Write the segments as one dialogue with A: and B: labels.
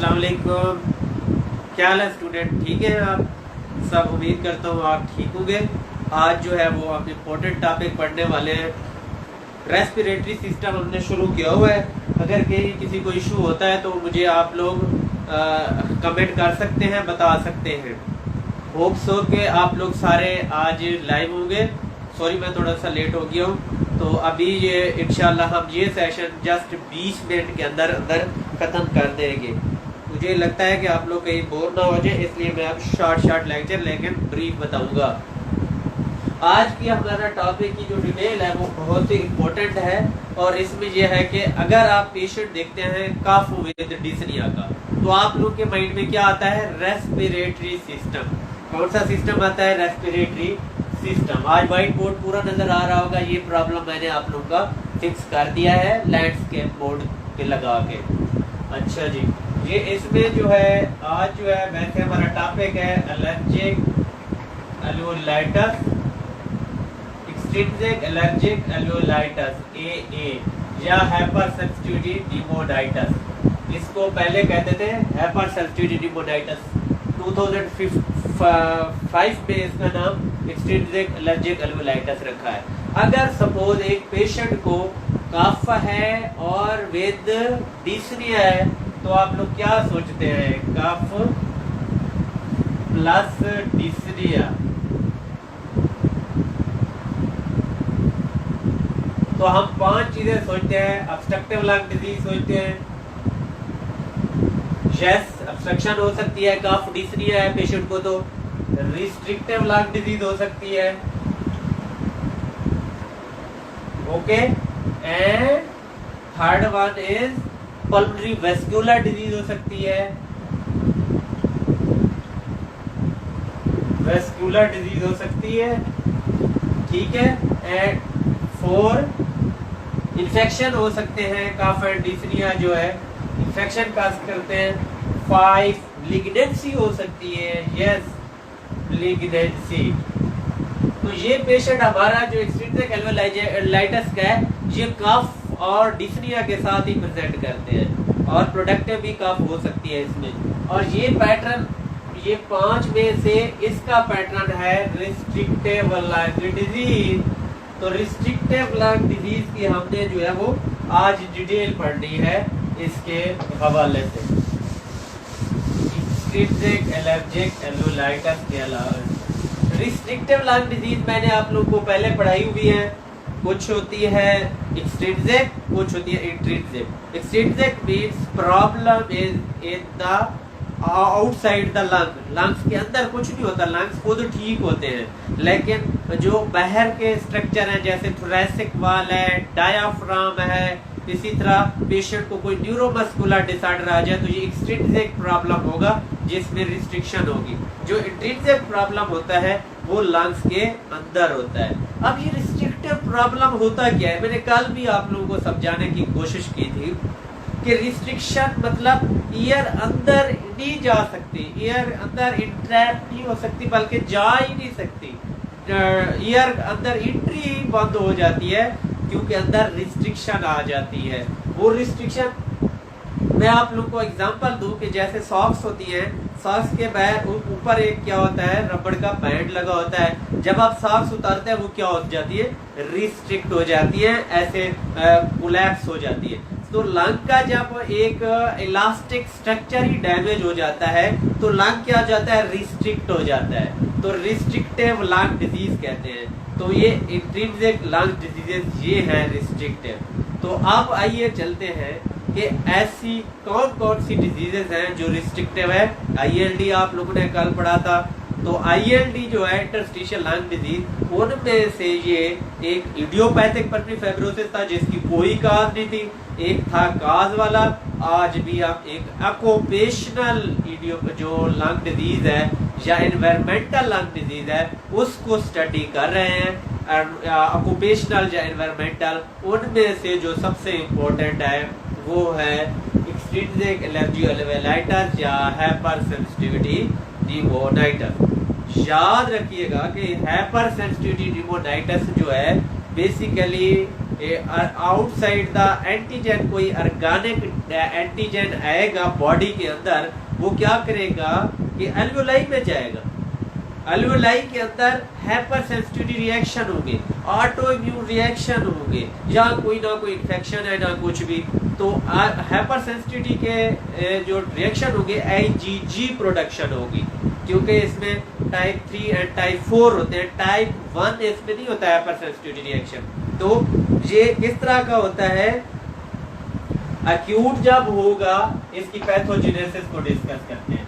A: अस्सलाम वालेकुम। क्या हाल है स्टूडेंट, ठीक है आप सब? उम्मीद करता हूँ आप ठीक होंगे। आज जो है वो आप इम्पोर्टेंट टॉपिक पढ़ने वाले हैं। रेस्पिरेटरी सिस्टम हमने शुरू किया हुआ है। अगर कहीं किसी को इशू होता है तो मुझे आप लोग कमेंट कर सकते हैं, बता सकते हैं। होप सो कि आप लोग सारे आज लाइव होंगे। सॉरी मैं थोड़ा सा लेट हो गया हूँ। तो अभी ये इंशाल्लाह हम ये सेशन जस्ट 20 मिनट के अंदर अंदर ख़त्म कर देंगे। मुझे लगता है कि आप लोग कहीं बोर ना हो जाए, इसलिए मैं अब शॉर्ट लेक्चर लेकिन ब्रीफ बताऊंगा। आज की हमारा टॉपिक की जो डिटेल है वो बहुत ही इम्पोर्टेंट है और इसमें यह है कि अगर आप पेशेंट देखते हैं कफ विद डिस्निया का तो आप लोग के माइंड में क्या आता है? Respiratory system. कौन सा सिस्टम आता है? Respiratory system. आज व्हाइट बोर्ड पूरा नजर आ रहा होगा। ये प्रॉब्लम मैंने आप लोगों का फिक्स कर दिया है लैंडस्केप बोर्ड पे लगा के। अच्छा जी, ये इसमें जो है आज जो है वैसे हमारा टॉपिक है एलर्जिक एल्वेओलाइटिस, एक्सट्रिंसिक एलर्जिक एल्वेओलाइटिस AA या हाइपरसेंसिटिविटी निमोनाइटिस। इसको पहले कहते थे हाइपरसेंसिटिविटी निमोनाइटिस। 2005 में इसका नाम एक्सट्रिंसिक एलर्जिक एल्वेओलाइटिस रखा है। अगर सपोज एक पेशेंट को कफ है और विद डिस्निया है तो आप लोग क्या सोचते हैं? कफ प्लस डिस्निया। तो हम 5 चीजें सोचते हैं। ऑब्स्ट्रक्टिव लंग डिजीज सोचते हैं। यस, ऑब्स्ट्रक्शन हो सकती है, कफ डिस्निया है पेशेंट को तो। रिस्ट्रिक्टिव लंग डिजीज हो सकती है। Okay, and third one is pulmonary vascular disease हो सकती है। वेस्कुलर डिजीज हो सकती है, ठीक है। एंड 4 इन्फेक्शन हो सकते हैं। कफ एंड डिस्निया जो है इन्फेक्शन काज करते हैं। 5 लिग्नेंसी हो सकती है। यस, लिग्नेंसी। तो ये पेशेंट हमारा जो एक्सट्रिंसिक एल्वेओलाइटिस का है ये कफ और डिस्निया के साथ ही प्रेजेंट करते हैं और प्रोडक्टिव भी कफ हो सकती है इसमें। और ये पैटर्न, ये 5 में से इसका पैटर्न है रिस्ट्रिक्टिव लंग डिजीज। तो रिस्ट्रिक्टिव लंग डिजीज की हमने जो है वो आज डिटेल पढ़नी है इसके हवाले से। एक्सट्रिंसिक एलर्जिक एल्वेओलाइटिस के अलावा रिस्ट्रिक्टिव लंग डिजीज मैंने आप लोग को पहले पढ़ाई हुई है। कुछ होती है एक्सट्रिंसिक, कुछ होती है intrinsic. Extrinsic means problem is in the outside the lung. Lungs के अंदर कुछ नहीं होता, लंग्स खुद ठीक होते हैं, लेकिन जो बाहर के स्ट्रक्चर हैं जैसे थोरैसिक वाल है, डायाफ्राम है, इसी तरह पेशेंट को कोई न्यूरोमस्कुलर डिसऑर्डर आ जाए तो ये एक्सट्रिंसिक प्रॉब्लम होगा जिसमें रिस्ट्रिक्शन होगी। जो इंट्रिंसिक प्रॉब्लम होता है वो लंग्स के अंदर होता है। अब ये रिस्ट्रिक्टिव प्रॉब्लम होता क्या है? मैंने कल भी आप लोगों को समझाने की कोशिश की थी कि रिस्ट्रिक्शन मतलब ईयर अंदर नहीं जा सकती, ईयर अंदर इंट्रैप नहीं हो सकती, बल्कि जा ही नहीं सकती। ईयर अंदर एंट्री बंद हो जाती है क्योंकि अंदर रिस्ट्रिक्शन आ जाती है। वो रिस्ट्रिक्शन मैं आप लोग को एग्जांपल दूं कि जैसे सॉक्स होती हैं, सॉक्स के बाहर ऊपर एक क्या होता है? रबड़ का बैंड लगा होता है। जब आप सॉक्स उतारते हैं वो क्या हो जाती है? रिस्ट्रिक्ट हो जाती है, ऐसे कोलैप्स हो जाती है। तो लंग का जब एक इलास्टिक स्ट्रक्चर ही डैमेज हो जाता है तो लंग क्या हो जाता है? रिस्ट्रिक्ट हो जाता है। तो रिस्ट्रिक्टिव लंग डिजीज कहते हैं। तो ये इंट्रिंसिक लंग डिजीजेस ये है रिस्ट्रिक्टिव। तो अब आइए चलते हैं कि ऐसी कौन कौन सी डिजीजेस हैं जो रिस्ट्रिक्टिव है। ILD आप लोगों ने कल पढ़ा था। तो ILD जो है इंटरस्टिशियल लंग डिजीज, उनमें से ये एक इडियोपैथिक पल्मोनरी फाइब्रोसिस था जिसकी कोई काज नहीं थी। एक था काज वाला। आज भी हम एक ऑक्यूपेशनल जो लंग डिजीज है या एनवायरमेंटल लंग डिजीज है उसको स्टडी कर रहे हैं। ऑक्यूपेशनल या एनवायरमेंटल, उनमें से जो सबसे इम्पोर्टेंट है वो है एक्सट्रिंसिक एलर्जी एल्वेओलाइटिस या हाइपरसेंसिटिविटी निमोनाइटिस। याद रखिएगा कि हाइपरसेंसिटिविटी निमोनाइटिस जो है बेसिकली आउटसाइड द एंटीजन, कोई ऑर्गेनिक एंटीजन आएगा बॉडी के अंदर, वो क्या करेगा कि एल्वियोलाई में जाएगा। एल्वियोलाई के अंदर हाइपर सेंसिटिविटी रिएक्शन होंगे, ऑटो इम्यून रिएक्शन होंगे, या कोई ना कोई इन्फेक्शन है ना कुछ भी, तो हाइपर सेंसिटिविटी के जो रिएक्शन होंगे आईजीजी प्रोडक्शन होगी, क्योंकि इसमें टाइप 3 एंड टाइप 4 होते हैं, टाइप 1 इसमें नहीं होता है हाइपर सेंसिटिविटी रिएक्शन। तो ये किस तरह का होता है, एक्यूट जब होगा, इसकी पैथोजेनेसिस को डिस्कस करते हैं।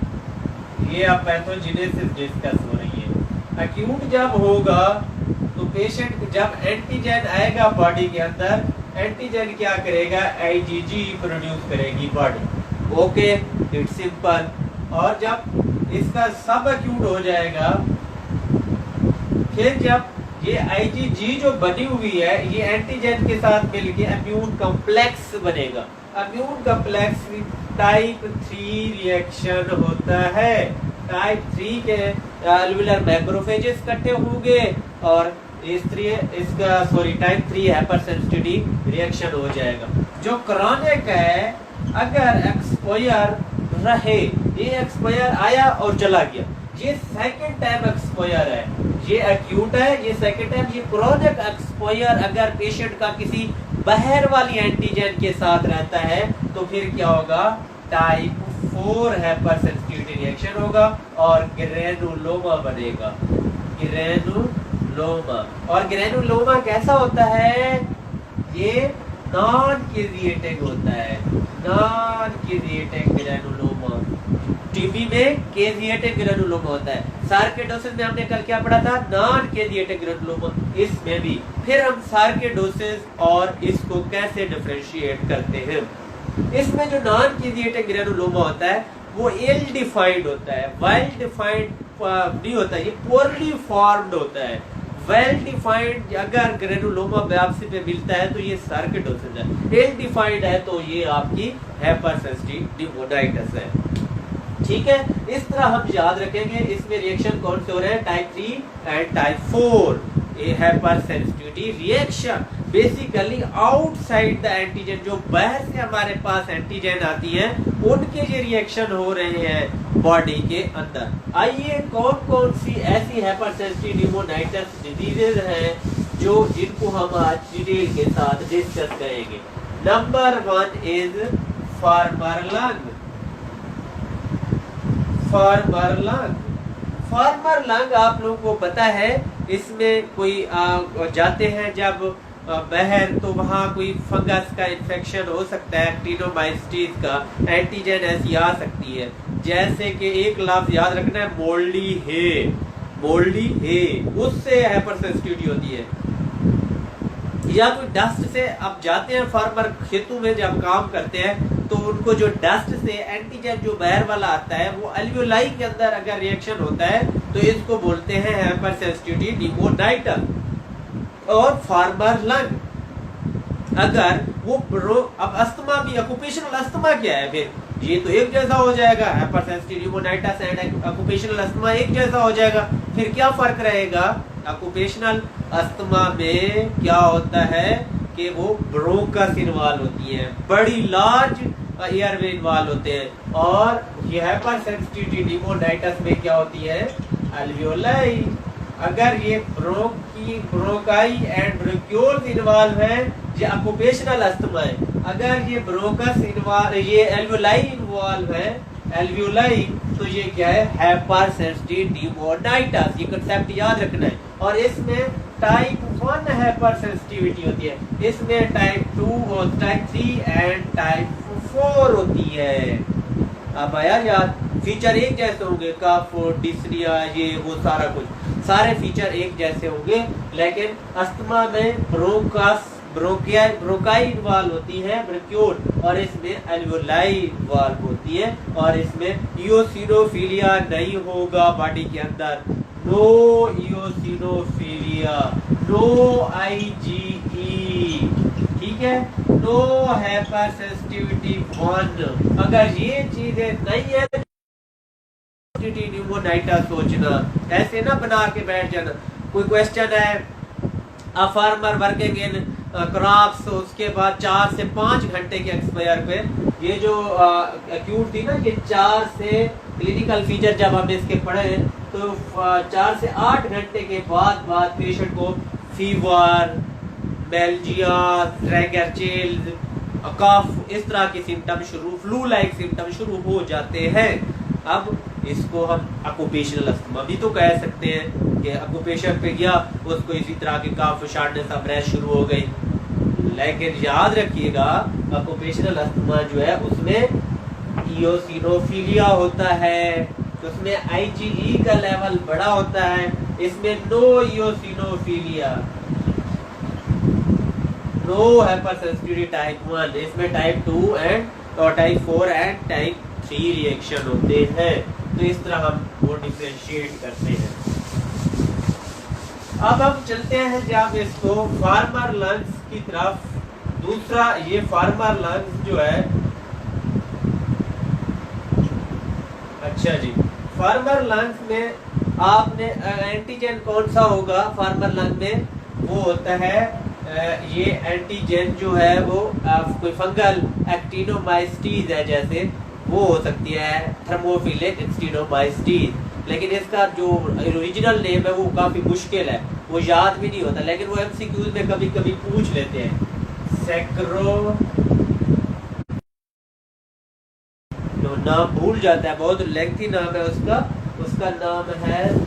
A: ये अब पैथोजेनेसिस डिस्कस हो रही है। एक्यूट जब होगा तो पेशेंट जब एंटीजन आएगा बॉडी के अंदर, एंटीजन क्या करेगा, आईजीजी प्रोड्यूस करेगी बॉडी। Okay, it's simple. और जब इसका सब एक्यूट हो जाएगा, फिर जब ये आईजीजी जो बनी हुई है ये एंटीजन के साथ मिलके इम्यून कॉम्प्लेक्स बनेगा। इम्यून कॉम्प्लेक्स टाइप 3 रिएक्शन होता है। टाइप 3 के एल्वियोलर मैक्रोफेजेस इकट्ठे होंगे और टाइप 3 हाइपर सेंसिटिविटी रिएक्शन हो जाएगा। जो क्रॉनिक है, अगर एक्सपोयर रहे, ये एक्सपोयर आया और चला गया, ये सेकंड टाइम एक्सपोयर है, ये एक्यूट है, ये सेकंड टाइम। ये क्रोनिक एक्सपोयर अगर पेशेंट का किसी बाहर वाली एंटीजन के साथ रहता है तो फिर क्या होगा, टाइप 4 हाइपर सेंसिटिविटी रिएक्शन होगा और ग्रेनुलोमा बनेगा। ग्रेनुलोमा, और ग्रेनुलोमा कैसा होता है, ये नॉन क्रिएटिंग होता है, नॉन क्रिएटिंग ग्रेनुलोमा। टीबी में केजिएटिक ग्रेनुलोमा होता है। सार्कोइडोसिस में हमने कल क्या पढ़ा था, नॉन केजिएटिक ग्रेनुलोमा। इसमें भी फिर हम सार्कोइडोसिस और इसको कैसे डिफरेंशिएट करते हैं। इसमें जो नॉन केजिएटिक ग्रेनुलोमा होता है वो एल डिफाइंड होता है, वेल डिफाइंड नहीं होता, ये पोरली फॉर्म्ड होता है। वेल डिफाइंड अगर ग्रेनुलोमा बायोप्सी पे मिलता है तो ये सार्कोइडोसिस है, एल डिफाइंड है तो ये आपकी हाइपर सेंसिटिव निमोनाइटिस है। ठीक है, इस तरह हम याद रखेंगे। इसमें रिएक्शन कौन से हो रहे हैं, टाइप 3 एंड टाइप 4। ये hyper sensitivity reaction basically outside the antigen, जो बाहर से हमारे पास एंटीजन आती है उनके ये रिएक्शन हो रहे हैं बॉडी के अंदर। आइए कौन कौन सी ऐसी हाइपर सेंसिटिव निमोनाइटिस डिजीजेज हैं जो जिनको हम आज डिटेल के साथ डिस्कस करेंगे। Number 1 is farmer lung. Farmer lung आप लोगों को पता है, इसमें कोई जाते हैं जब बाहर तो वहाँ कोई फंगस का इन्फेक्शन हो सकता है, एक्टिनोमाइसीट्स का एंटीजन ऐसी आ सकती है। जैसे कि एक लफ्ज याद रखना है, मोल्डी है, मोल्डी है, उससे हाइपर सेंसिटिविटी होती है। या कोई डस्ट से अब जाते हैं फार्मर खेतों में जब काम करते हैं तो उनको जो डस्ट से एंटीजन जो बाहर वाला आता है वो एल्वियोलाई के अंदर अगर रिएक्शन होता है तो इसको बोलते हैं हाइपर सेंसिटिविटी निमोनाइटिस। और फार्मर लंग अगर वो अब अस्थमा भी, ऑक्यूपेशनल अस्थमा क्या है, फिर ये तो एक जैसा हो जाएगा, hyper sensitive pneumonitis and occupational asthma एक जैसा हो जाएगा। फिर क्या फर्क रहेगा, ऑक्यूपेशनल अस्थमा में क्या होता है कि वो ब्रोंकस इन्वॉल्व होती है, बड़ी लार्ज एयरवे इन्वॉल्व होते हैं। और ये हाइपर सेंसिटिविटी निमोनाइटिस में क्या होती है, एल्वियोलाई। अगर ये ब्रोंकाई एंड ब्रोंक्यूल्स इन्वॉल्व है, ये ऑक्यूपेशनल अस्थमा है। अगर ये ब्रोंकस इन्वॉल्व, ये एल्वियोलाई इन्वॉल्व है, एल्वियोलाई, तो ये क्या है, हाइपर सेंसिटिव निमोनाइटिस। ये कांसेप्ट याद रखना है। और इसमें टाइप 1 हाइपर सेंसिटिविटी होती है, इसमें टाइप 2 और टाइप 3 एंड टाइप 4 होती है। अब आया याद, फीचर एक जैसे होंगे, कफ, डिस्निया, ये वो सारा कुछ, सारे फीचर एक जैसे होंगे। लेकिन अस्थमा में ब्रोंकाई इन्वॉल्व होती है, ब्रोंक्यूल, और इसमें एल्वियोलाई इन्वॉल्व होती है। और इसमें इओसिनोफिलिया नहीं होगा बॉडी के अंदर, नो इओसिनोफिलिया, नो आईजीई, ठीक है, नो हाइपर सेंसिटिविटी 1। अगर ये चीजें नहीं है, निमोनाइटिस सोचना, ऐसे ना बना के बैठ जाना। कोई क्वेश्चन है, a farmer working in crops, उसके बाद 4 से 5 घंटे के एक्सपायर पे ये जो एक्यूट थी ना, ये 4 से क्लिनिकल फीचर जब हम इसके पढ़े तो 4 से 8 घंटे के बाद पेशेंट को फीवर, बेल्जिया, ट्रैगर चिल्स, कफ, इस तरह के सिम्टम शुरू, फ्लू लाइक सिम्टम शुरू हो जाते हैं। अब इसको हम ऑक्यूपेशनल अस्थमा भी तो कह सकते हैं कि ऑक्यूपेशन पे गया, उसको इसी तरह के कफ, शार्टनेस ऑफ ब्रेथ शुरू हो गई। लेकिन याद रखिएगा ऑक्यूपेशनल अस्थमा जो है उसमें इयोसिनोफिलिया होता है, तो उसमें आईजीई का लेवल बड़ा होता है, इसमें no eosinophilia, no hypersensitivity type 1, इसमें टाइप 2 एंड और टाइप 4 एंड टाइप 3 रिएक्शन होते हैं। तो इस तरह हम वो डिफरेंशिएट करते हैं। अब हम चलते हैं जब इसको फार्मर लंग्स की तरफ। दूसरा ये फार्मर लंग्स जो है, अच्छा जी, फार्मर लंग्स में आपने एंटीजन कौन सा होगा फार्मर लंग में? वो होता है ये एंटीजन जो है वो कोई फंगल एक्टिनोमाइस्टीज है, जैसे वो हो सकती है थर्मोफिलिक एक्टिनोमाइस्टीज, लेकिन इसका जो ओरिजिनल नेम है वो काफी मुश्किल है, वो याद भी नहीं होता, लेकिन वो एमसीक्यूज में कभी कभी पूछ लेते हैं। सैक्रो, तो नाम भूल जाता है, बहुत लेंथी नाम है उसका नाम है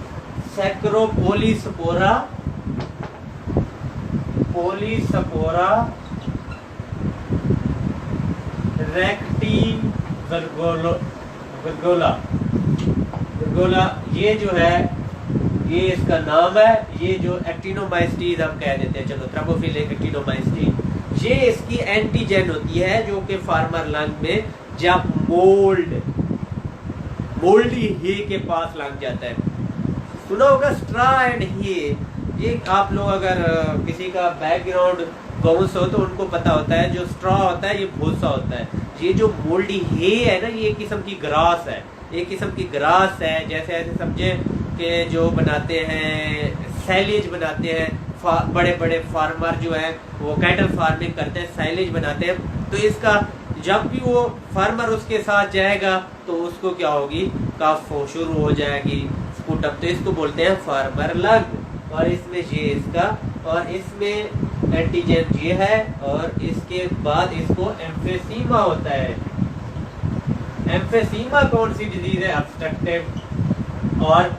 A: सैक्रोपोलिस्पोरा, पोलिस्पोरा रेक्टी वर्गोला, ये जो है ये इसका नाम है। ये जो एक्टिनोमाइस्टीज हम कह देते हैं, चलो थर्मोफिलिक एक्टिनोमाइस्टीज, ये इसकी एंटीजन होती है जो कि फार्मर लंग में जब मोल्डी हे के पास लग जाता है, सुना होगा स्ट्रा एंड हे, ये आप लोग अगर किसी का बैकग्राउंड गाँव से हो तो उनको पता होता है, जो स्ट्रॉ होता है ये भूसा होता है, ये जो मोल्डी हे है ना, ये एक किस्म की ग्रास है, एक किस्म की ग्रास है, जैसे ऐसे समझे कि जो बनाते हैं साइलेज बनाते हैं बड़े बड़े फार्मर जो है वो कैटल फार्मिंग करते हैं, साइलेज बनाते हैं, तो इसका जब भी वो फार्मर उसके साथ जाएगा तो उसको क्या होगी, कफ शुरू हो जाएगी, स्पुटम, तो इसको बोलते हैं फार्मर लंग। और इसमें ये इसका, और इसमें एंटीजन ये है, और इसके बाद इसको एम्फेसीमा होता है। एम्फेसीमा कौन सी डिजीज है? ऑब्स्ट्रक्टिव। और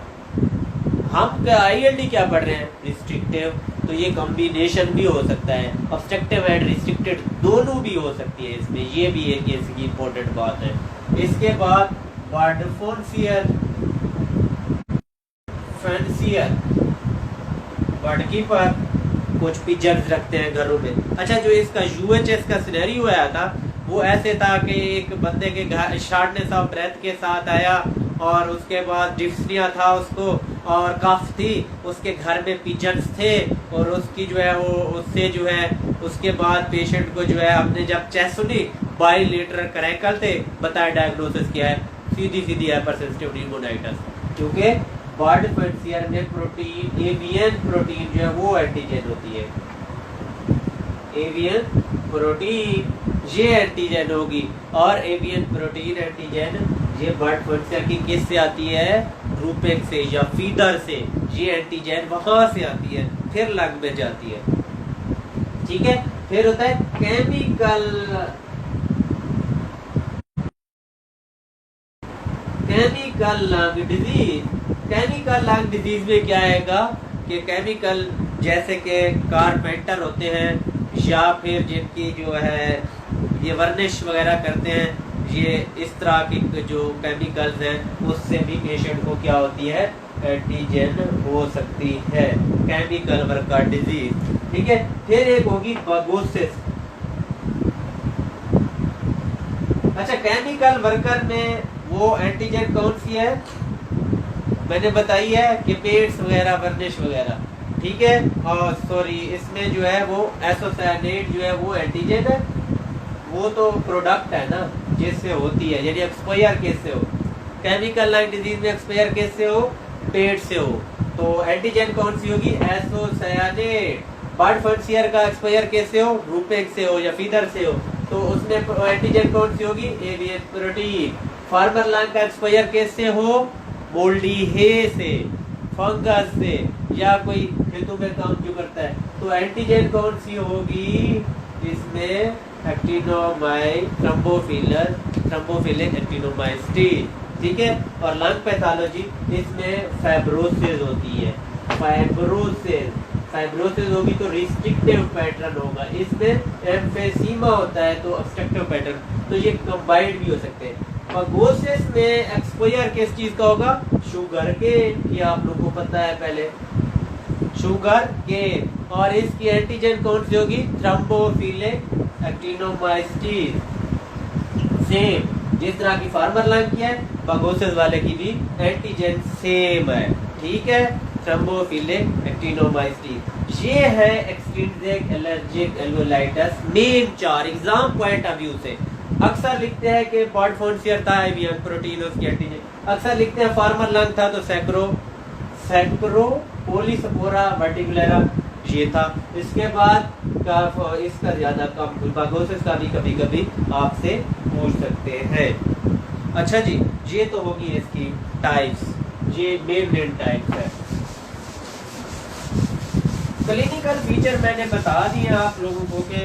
A: हम आईएलडी क्या पढ़ रहे हैं? रिस्ट्रिक्टिव, तो ये कॉम्बिनेशन भी हो सकता है, ऑब्स्ट्रक्टिव एंड रिस्ट्रिक्टेड दोनों भी हो सकती है इसमें, ये भी एक इसकी इम्पोर्टेंट बात है। इसके बाद बर्डफोन्सियर, फैंसियर, बर्डकीपर, कुछ पिजन्स रखते हैं घरों में। अच्छा, जो इसका यूएचएस का सिनेरियो आया था वो ऐसे था कि एक बंदे के घर शार्टनेस ऑफ ब्रेथ के साथ आया, और उसके बाद डिप्सनिया था उसको, और कफ थी, उसके घर में पिजन्स थे, और उसकी जो है वो उससे जो है उसके बाद पेशेंट को जो है हमने जब चेस्ट सुनी, बाइलेटरल क्रैकल थे, बताया डायग्नोसिस क्या है, सीधी सीधी हाइपरसेंसिटिव न्यूमोनाइटिस, क्योंकि बर्डफोन्सियर में प्रोटीन, एवियन प्रोटीन जो है वो एंटीजन होती है, एवियन प्रोटीन ये एंटीजन होगी, और एवियन प्रोटीन एंटीजन ये बर्डफोन्सियर की किस से आती है? रूपेक से या फीडर से, ये एंटीजन वहां से आती है, फिर लंग में जाती है, ठीक है। फिर होता है chemical lung disease. Chemical lung disease में क्या आएगा कि केमिकल जैसे कि कारपेंटर होते हैं, या फिर जिनकी जो है ये वर्निश वगैरह करते हैं, ये इस तरह की जो केमिकल्स हैं उससे भी पेशेंट को क्या होती है? एंटीजन हो सकती है, केमिकल वर्कर डिजीज, ठीक है। फिर एक होगी बगोसिस। अच्छा, केमिकल वर्कर में वो एंटीजन कौन सी है? मैंने बताई है कि पेट्स वगैरह, वर्निश वगैरह, ठीक है। और सॉरी, इसमें जो है वो एसोसाइनेट जो है वो एंटीजन है, वो तो प्रोडक्ट है ना जिससे होती है, यानी एक्सपायर केस से हो। केमिकल लंग डिजीज में एक्सपायर केस से हो, पेट से हो, तो एंटीजन कौन सी होगी? एसोसाइनेट। बर्ड फंसियर का एक्सपायर कैसे हो, रूपेक से हो या फीदर से हो, तो उसमें एंटीजन कौन सी होगी, एवियन प्रोटीन। फार्मर लंग का एक्सपायर कैसे हो, मोल्डी हे से, फंगस से, या कोई खेतों में काम जो करता है, तो एंटीजन कौन सी होगी इसमें, थ्रोम्बोफिलिक एक्टिनोमाइसिस, ठीक है। और लंग पैथोलॉजी इसमें फाइब्रोसिस होती है, फाइब्रोसिस होगी तो रिस्ट्रिक्टिव पैटर्न होगा, इसमें एम्फेसीमा होता है तो ऑब्स्ट्रक्टिव पैटर्न, तो ये कंबाइंड भी हो सकते हैं। फंगोसिस में एक्सपोजर किस चीज का होगा, शुगर के, ये आप लोगों को पता है पहले, शुगर के। और इसकी एंटीजन कौन सी होगी, थ्रोम्बोफिलिक एक्टिनोमाइसिस। सेम जिस तरह की फार्मर लंग की है, फंगोसिस वाले की भी एंटीजन सेम है, ठीक है, थ्रोम्बोफिलिक एक्टिनोमाइसिस। ये है एक्सट्रिंसिक एलर्जिक एल्वेओलाइटिस मेन चार एग्जाम पॉइंट ऑफ व्यू से। अक्सर लिखते हैं कि बर्ड फंसियर था, एवियन प्रोटीन उसकी एंटीजन, अक्सर लिखते हैं फार्मर लंग था तो सैक्रोपोलिस्पोरा वर्टिकुलरा ये था। इसके बाद का इसका ज्यादा कम फंगोसिस का भी कभी कभी आपसे पूछ सकते हैं। अच्छा जी, ये तो होगी इसकी टाइप्स, ये मेन टाइप्स है। क्लिनिकल फीचर मैंने बता दिए आप लोगों को कि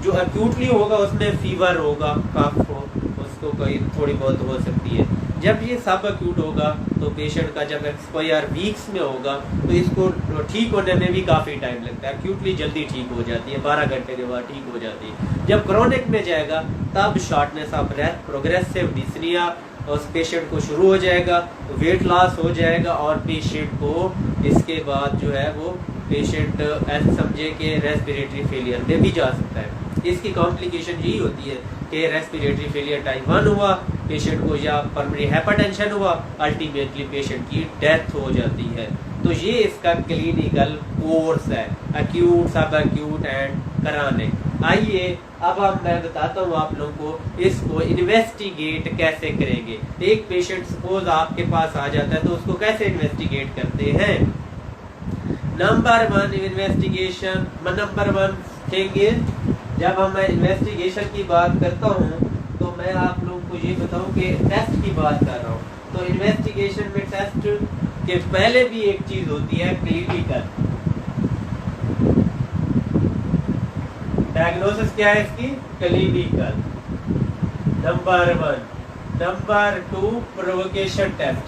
A: जो एक्यूटली होगा उसमें फीवर होगा, कफ हो, उसको कोई थोड़ी बहुत हो सकती है। जब ये सब एक्यूट होगा तो पेशेंट का जब एक्सपायर वीक्स में होगा तो इसको ठीक होने में भी काफ़ी टाइम लगता है। एक्यूटली जल्दी ठीक हो जाती है, 12 घंटे के बाद ठीक हो जाती है। जब क्रोनिक में जाएगा तब shortness of breath, progressive dyspnoea उस पेशेंट को शुरू हो जाएगा, वेट लॉस हो जाएगा और पेशेंट को इसके बाद जो है वो पेशेंट ऐसे समझे कि रेस्पिरेटरी फेलियर में भी जा सकता है। इसकी कॉम्प्लिकेशन यही होती है कि रेस्पिरेटरी फेलियर टाइप 1 हुआ पेशेंट को, या पल्मोनरी हाइपरटेंशन हुआ, अल्टीमेटली पेशेंट की डेथ हो जाती है। तो ये इसका क्लिनिकल कोर्स है, एक्यूट, सब एक्यूट एंड क्रोनिक। आइए अब मैं बताता हूँ आप लोगों को इसको इन्वेस्टिगेट कैसे करेंगे। एक पेशेंट सपोज आपके पास आ जाता है तो उसको कैसे इन्वेस्टिगेट करते हैं। Number 1 investigation, number 1 thing is, जब हम मैं इन्वेस्टिगेशन की बात करता हूँ तो मैं आप लोगों को ये बताऊँ कि टेस्ट की बात कर रहा हूँ। तो इन्वेस्टिगेशन में टेस्ट के पहले भी एक चीज होती है क्लिनिकल डायग्नोसिस। क्या है इसकी, clinical, number 1। Number 2 provocation test.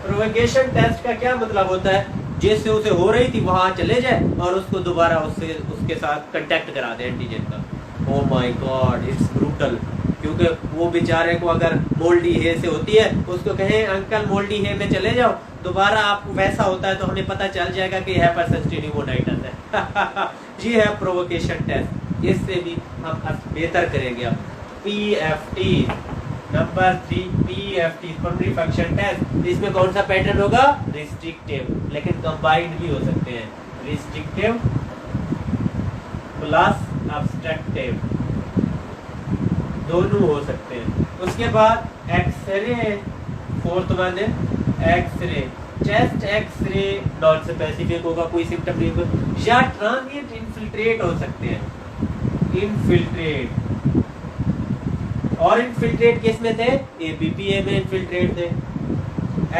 A: Provocation test का क्या मतलब होता है, जैसे उसे हो रही थी वहां चले जाए और उसको दोबारा उसके साथ कांटेक्ट करा दे एंटीजन का। Oh my God, it's brutal. क्योंकि वो बेचारे को अगर मोल्डी हे से होती है उसको कहें अंकल मोल्डी हे में चले जाओ, दोबारा आपको वैसा होता है तो हमें पता चल जाएगा कि हाइपरसेंसिटिव न्यूमोनाइटिस है। ये है प्रोवोकेशन टेस्ट, इससे भी हम बेहतर करेंगे। अब PFT number 3 PFT pulmonary function test. इसमें कौन सा पैटर्न होगा, रिस्ट्रिक्टिव, लेकिन कंबाइंड भी हो सकते हैं, रिस्ट्रिक्टिव प्लस ऑब्स्ट्रक्टिव, दोनों हो सकते हैं। उसके बाद एक्सरे, फोर्थ वन है x ray. Chest x ray non specific होगा, कोई सिम्टम नहीं होगा, या ट्रांजिएंट इन्फिल्ट्रेट हो सकते हैं, इन्फिल्ट्रेट। और इन्फिल्ट्रेट किस में थे, एबीपीए में इन्फिल्ट्रेट थे।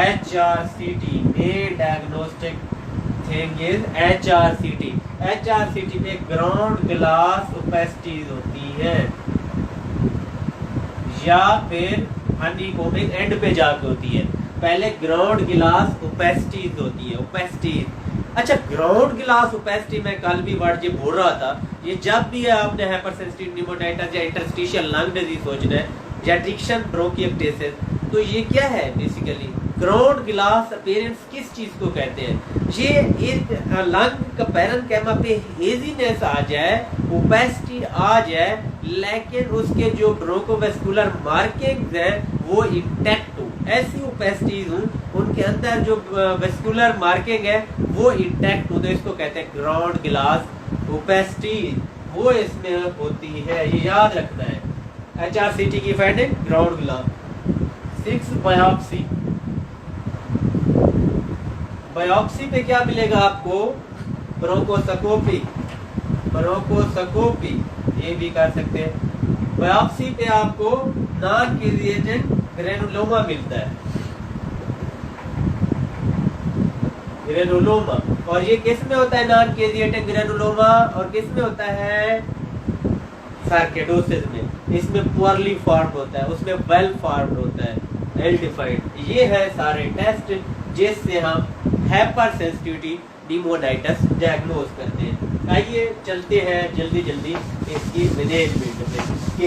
A: HRCT main diagnostic thing is HRCT. HRCT में ग्राउंड ग्लास ओपेसिटीज होती है या फिर हनीकोमिक एंड पे जाके होती है। पहले ग्राउंड ग्लास ओपेसिटीज होती है, ओपेसिटीज। अच्छा, ग्राउंड ग्लास ओपेसिटी में कल भी वर्ड ये बोल रहा था, ये जब भी आपने हाइपरसेंसिटिव न्यूमोनाइटिस या इंटरस्टिशियल लंग डिजीज सोचना है या डिक्शन ब्रोंकिएक्टेसिस, तो ये क्या है बेसिकली, ग्राउंड ग्लास अपीयरेंस किस चीज को कहते हैं, ये एक लंग का पैरेन्काइमा पे हेजीनेस आ जाए, ओपेसिटी आ जाए, लेकिन उसके जो ब्रोंकोवेस्कुलर मार्किंग्स हैं वो इंटैक्ट हो। ऐसी ओपेसिटीज हो उनके अंदर जो वेस्कुलर मार्किंग है वो इंटैक्ट हो, तो इसको कहते हैं ग्राउंड ग्लास ओपेसिटी, वो इसमें होती है, ये याद रखना है। एचआरसीटी की finding ground glass. 6 biopsy, biopsy पे क्या मिलेगा आपको? ब्रोंकोस्कोपी, ब्रोंकोस्कोपी ये भी कर सकते हैं। बायोप्सी पे आपको नॉन कैरिएटेड ग्रेनुलोमा मिलता है, ग्रेनुलोमा। और ये किस में होता है नॉन कैरिएटेड ग्रेनुलोमा, और किस में होता है? सार्कोइडोसिस में। इसमें पुअरली फॉर्म्ड होता है, उसमें वेल फॉर्म्ड होता है, वेल डिफाइंड। ये है सारे टेस्ट जिससे हम हाइपर सेंसिटिविटी निमोनाइटिस डायग्नोज करते हैं। आइए चलते हैं जल्दी जल्दी इसकी मैनेजमेंट में कि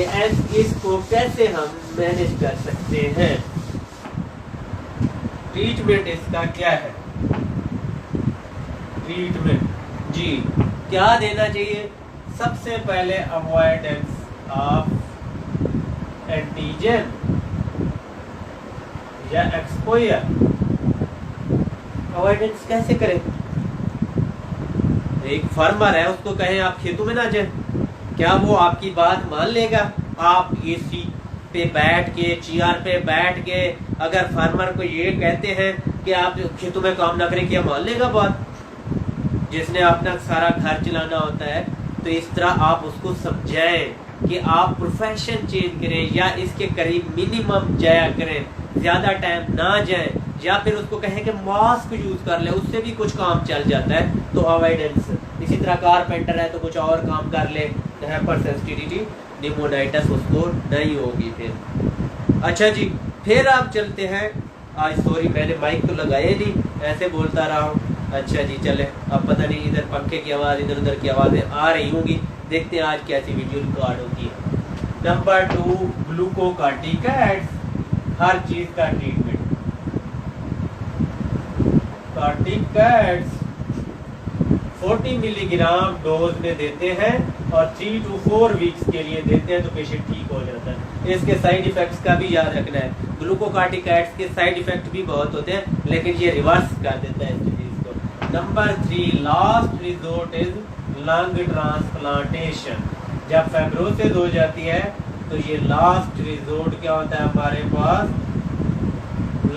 A: इसको कैसे हम मैनेज कर सकते हैं। ट्रीटमेंट इसका क्या है? ट्रीटमेंट जी क्या देना चाहिए? सबसे पहले अवॉइडेंस ऑफ एंटीजन या एक्सपोजर। अवॉइडेंस कैसे करें? एक फार्मर है, उसको कहें आप खेतों में ना जाए, क्या वो आपकी बात मान लेगा? आप एसी पे बैठ के, चेयर पे बैठ के अगर फार्मर को ये कहते हैं कि आप खेतों में काम ना करें, क्या मान लेगा बात? जिसने अपना सारा घर चलाना होता है। तो इस तरह आप उसको समझाएं कि आप प्रोफेशन चेंज करें या इसके करीब मिनिमम जाया करें, ज्यादा टाइम ना जाएं, या फिर उसको कहें कि मास्क यूज कर ले, उससे भी कुछ काम चल जाता है। तो अवॉइडेंस। इसी तरह कारपेंटर है तो कुछ और काम कर ले, हाइपर सेंसिटिविटी निमोनाइटिस उसको नहीं होगी फिर। अच्छा जी, फिर आप चलते हैं। आज सॉरी मैंने माइक तो लगाया नहीं, ऐसे बोलता रहा हूँ। अच्छा जी चले, अब पता नहीं इधर पंखे की आवाज़ इधर उधर की आवाज़ें आ रही होंगी। देखते हैं आज कैसी वीडियो रिकॉर्ड होती है। नंबर 2, ग्लूकोकार्टिकॉइड्स, हर चीज का ट्रीटमेंट। कार्टिकॉइड्स 40 मिलीग्राम डोज में देते हैं और 3 to 4 वीक्स के लिए देते हैं तो पेशेंट ठीक हो जाता है। इसके साइड इफेक्ट्स का भी याद रखना है। ग्लूकोकार्टिकॉइड्स के साइड इफेक्ट भी बहुत होते हैं, लेकिन ये रिवर्स कर देता है इस डिजीज को। Number 3, last resort is lung transplantation. जब फाइब्रोसिस हो जाती है तो ये लास्ट रिजोर्ट क्या होता है हमारे पास?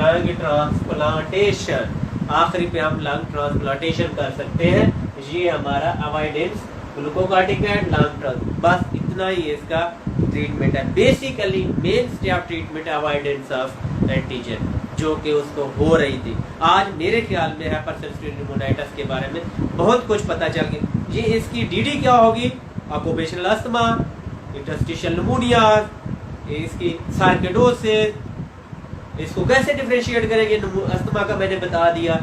A: Lung transplantation. आखिरी पे हम लंग ट्रांसप्लांटेशन कर सकते हैं। ये हमारा अवॉइडेंस ग्लूकोकार्टिकॉइड लंग ट्रांस, बस इतना ही इसका ट्रीटमेंट है। Basically main stay of treatment avoidance of antigen जो कि उसको हो रही थी। आज मेरे ख्याल में हाइपरसेंसिटिव निमोनाइटिस के बारे में बहुत कुछ पता चल गया। ये इसकी डीडी क्या होगी? ऑक्यूपेशनल अस्थमा, इंटरस्टिशियल निमोनिया, इसकी सार्कोइडोसिस, इसको कैसे डिफरेंशिएट करेंगे? अस्थमा का मैंने बता दिया,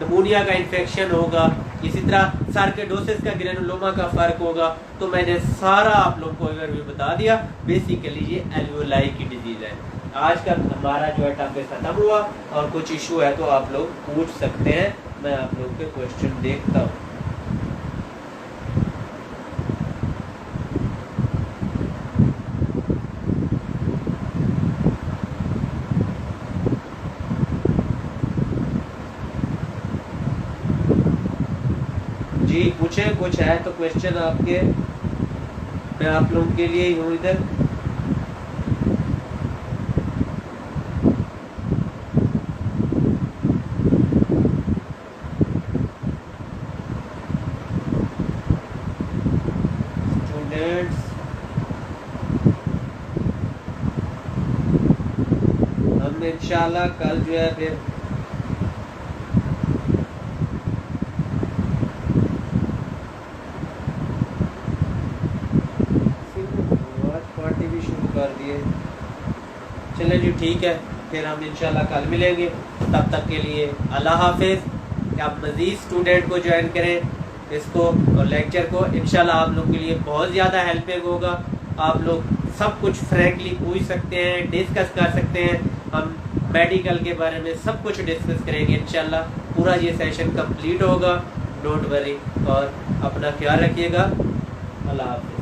A: निमोनिया का इन्फेक्शन होगा, इसी तरह सार्कोइडोसिस का ग्रेनुलोमा का फर्क होगा। तो मैंने सारा आप लोग को ओवरव्यू बता दिया। बेसिकली ये एल्वियोलाई की डिजीज है। आज का हमारा जो है टॉपिक खत्म हुआ, और कुछ इशू है तो आप लोग पूछ सकते हैं। मैं आप लोग के क्वेश्चन देखता हूँ। जी पूछे, कुछ है तो क्वेश्चन आपके, मैं आप लोगों के लिए ही हूँ इधर। स्टूडेंट्स हम इंशाल्लाह कल जो है फिर कर दिए। चले जी ठीक है, फिर हम इंशाल्लाह कल मिलेंगे। तब तक के लिए अल्लाह हाफिज़। आप मज़ीद स्टूडेंट को ज्वाइन करें इसको और लेक्चर को, इंशाल्लाह आप लोग के लिए बहुत ज़्यादा हेल्पिंग होगा। आप लोग सब कुछ फ्रैंकली पूछ सकते हैं, डिस्कस कर सकते हैं। हम मेडिकल के बारे में सब कुछ डिस्कस करेंगे इंशाल्लाह। पूरा ये सेशन कंप्लीट होगा, डोंट वरी। और अपना ख्याल रखिएगा। अल्लाह हाफिज़।